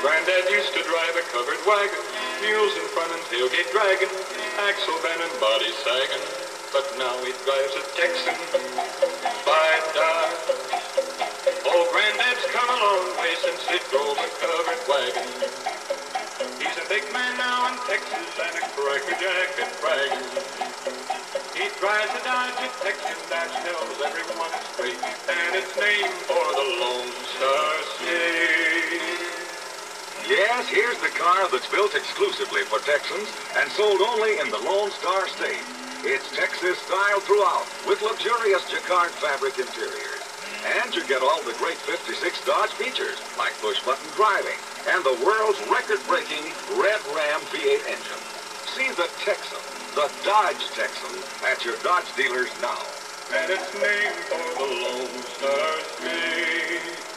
Granddad used to drive a covered wagon, mules in front and tailgate dragging, axle bending, body sagging. But now he drives a Texan by Dodge. Oh, Granddad's come a long way since he drove a covered wagon. He's a big man now in Texas and a crackerjack at bragging. He drives a Dodge Texan that tells everyone straight, and it's named for the Lone Star State. Yes, here's the car that's built exclusively for Texans and sold only in the Lone Star State. It's Texas style throughout with luxurious jacquard fabric interiors. And you get all the great 56 Dodge features like push-button driving and the world's record-breaking Red Ram V8 engine. See the Texan, the Dodge Texan, at your Dodge dealers now. And it's named for the Lone Star State.